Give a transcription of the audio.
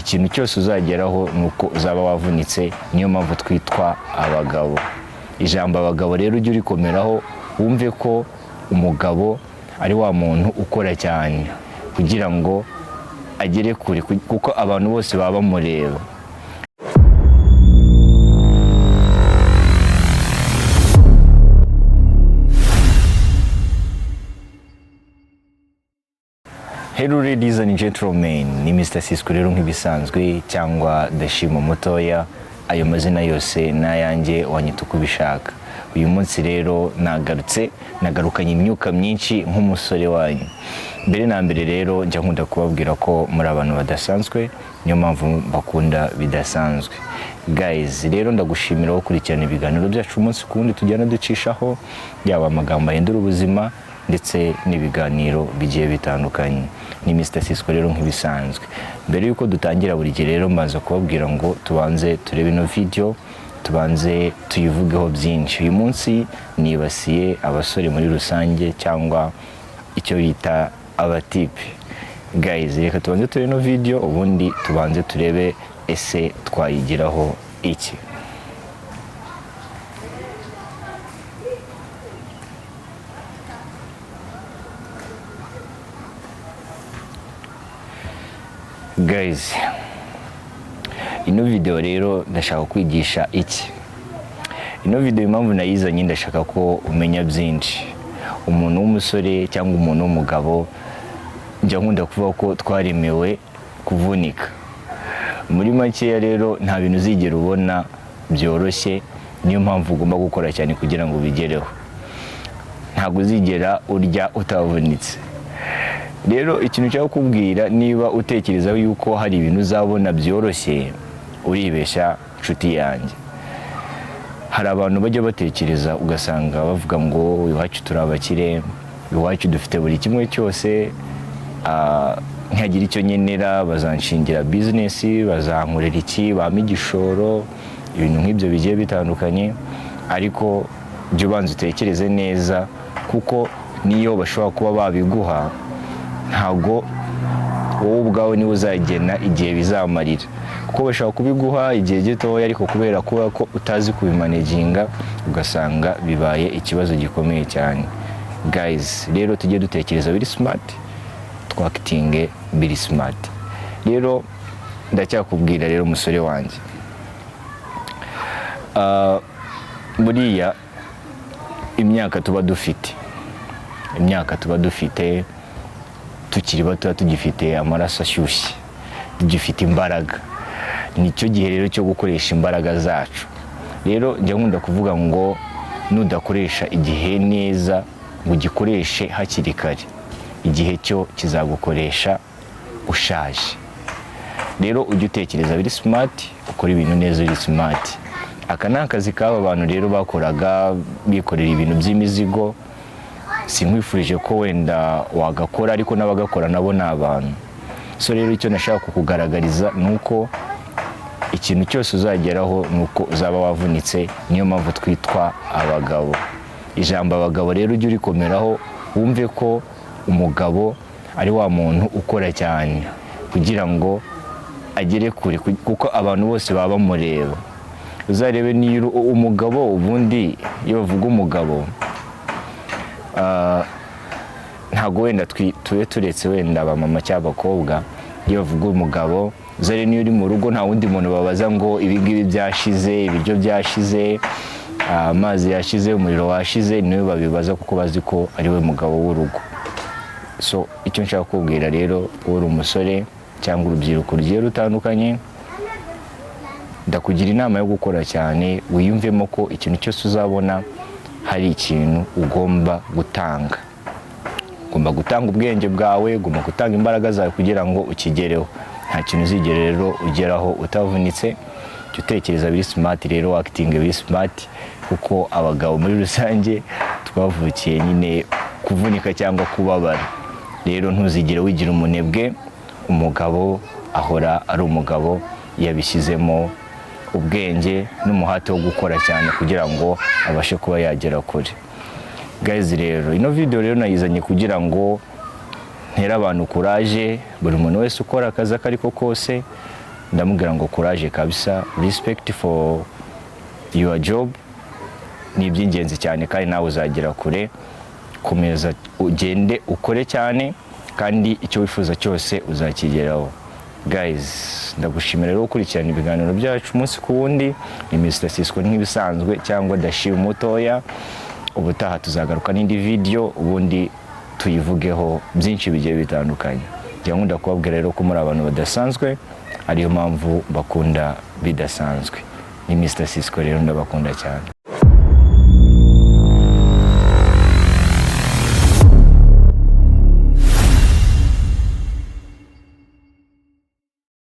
ikintu cyose uzageraho nuko uzaba wavunitse. Niyo mpamvu twitwa abagabo. Ijambo abagabo rero ujye urikomeraho, wumve ko umugabo ari wa muntu ukora cyane kugira ngo agere kure, kuko abantu bose baba bamureba. Hello ladies and gentlemen, ni Mr. Sisco rero nk'ibisanzwe cyangwa Dashimo Mutoya. Ayo mazina yose nayanjye wanyita uko ubishaka. Uyu munsi rero nagarukanye imyuka myinshi nk'umusore wanyu. Mbere na mbere rero njya nkunda kubabwira ko muri abantu badasanzwe, niyo mpamvu bakunda bidasanzwe. Guys, rero ndagushimira gukurikirana ibiganiro byacu umunsi ku wundi tujyana ducishaho, yaba amagambo ahindura ubuzima ndetse n'ibiganiro bigiye bitandukanye. Ni Mr. Sisco rero nk'ibisanzwe. Mbere yuko dutangira buri gihe rero mbaza kubabwira ngo tubanze turebe ino video, tubanze tuyivugeho byinshi. Uyu munsi nibasiye abasore muri rusange cyangwa icyo bita abatipe. Guys, reka tubanze turebe ino video, ubundi tubanze turebe ese twayigiraho iki. Guys, ino video rero ndashaka kwigisha iki. Ino video impamvu nayizanye, ndashaka ko umenya byinshi. Umuntu w'umusore cyangwa umuntu w'umugabo, njya nkunda kuvuga ko twaremewe kuvunika. Muri makeya rero nta bintu uzigera ubona byoroshye, niyo mpamvu ugomba gukora cyane kugira ngo ubigereho. Ntabwo uzigera urya utavunitse. Rero ikintu cyo kubwira, niba utekereza yuko hari ibintu uzabona byoroshye, uribeshya nshuti yanjye. Hari abantu bajya batekereza ugasanga bavuga ngo iwacu turi abakire, iwacu dufite buri kimwe cyose, nkagira icyo nyenera, bazanshingira business, bazankorera iki, bampa igishoro, ibintu nk'ibyo bigiye bitandukanye. Ariko byo banze utekereze neza, kuko niyo bashobora kuba babiguha, ntago wowe ubwawe niwe uzagena igihe bizamarira. Kuko bashaka kubiguha igihe gitoya, ariko kubera ko utazi kubimanaginga, ugasanga bibaye ikibazo gikomeye cyane. Guys, rero tujye dutekereza biri smart, twakitinge biri smart. Rero ndacyakubwira rero umusore wanjye, buriya imyaka tuba dufite tukiri bato, tugifite amaraso ashyushye, tugifite imbaraga. Nicyo gihe rero cyo gukoresha imbaraga zacu. Rero njya nkunda kuvuga ngo nudakoresha igihe neza, ngo ugikoreshe hakiri kare, igihe cyo kizagukoresha ushaje. Rero ujye utekereza biri smart, ukora ibintu neza biri smart. Aka ni akazi k'aba bantu rero bakoraga bikorera ibintu by'imizigo. Sinkwifurije ko wenda wagakora, ariko n'abagakora nabo ni abantu. So rero icyo nashaka kukugaragariza nuko ikintu cyose uzageraho nuko uzaba wavunitse. Niyo mpamvu twitwa abagabo. Ijambo abagabo rero ujye urikomeraho, wumve ko umugabo ari wa muntu ukora cyane kugira ngo agere kure, kuko abantu bose baba bamureba. Uzarebe niyo umugabo, ubundi iyo bavuga umugabo, ntago wenda tube turetse wenda abamama cyangwa abakobwa. Iyo bavuga umugabo, uzare niyo uri mu rugo, nta wundi muntu babaza ngo ibi ngibi byashize, ibiryo byashize, amazi yashize, umuriro washize. Niwe babibaza kuko bazi ko ari we mugabo w'urugo. So icyo nshaka kubwira rero, uri umusore cyangwa urubyiruko rugiye rutandukanye, ndakugira inama yo gukora cyane. Wiyumvemo ko ikintu cyose uzabona hari ikintu ugomba gutanga. Ugomba gutanga ubwenge bwawe, ugomba gutanga imbaraga zawe kugira ngo ukigereho. Nta kintu uzigera rero ugeraho utavunitse. Jya utekereza biri smart rero, wakitinge biri smart, kuko abagabo muri rusange twavukiye nyine kuvunika cyangwa kubabara. Rero ntuzigere wigira umunebwe. Umugabo ahora ari umugabo, yabishyizemo ubwenge n'umuhate wo gukora cyane kugira ngo abashe kuba yagera kure. Guys, rero ino video rero nayizanye kugira ngo ntera abantu courage. Buri muntu wese ukora akazi akariko kose, ndamubwira ngo courage kabisa, respect for your job, ni iby'ingenzi cyane kandi nawe uzagera kure, komeza ugende ukore cyane kandi icyo wifuza cyose uzakigeraho. Guys, ndagushimira rero gukurikirana ibiganiro byacu umunsi ku wundi. Ni Mr Sisqo nk'ibisanzwe cyangwa Dashim mutoya. Ubutaha tuzagaruka n'indi video ubundi tuyivugeho byinshi bigiye bitandukanye. Njya nkunda kubabwira rero ko muri abantu badasanzwe, ariyo mpamvu bakunda bidasanzwe. Ni Mr Sisqo rero ndabakunda cyane.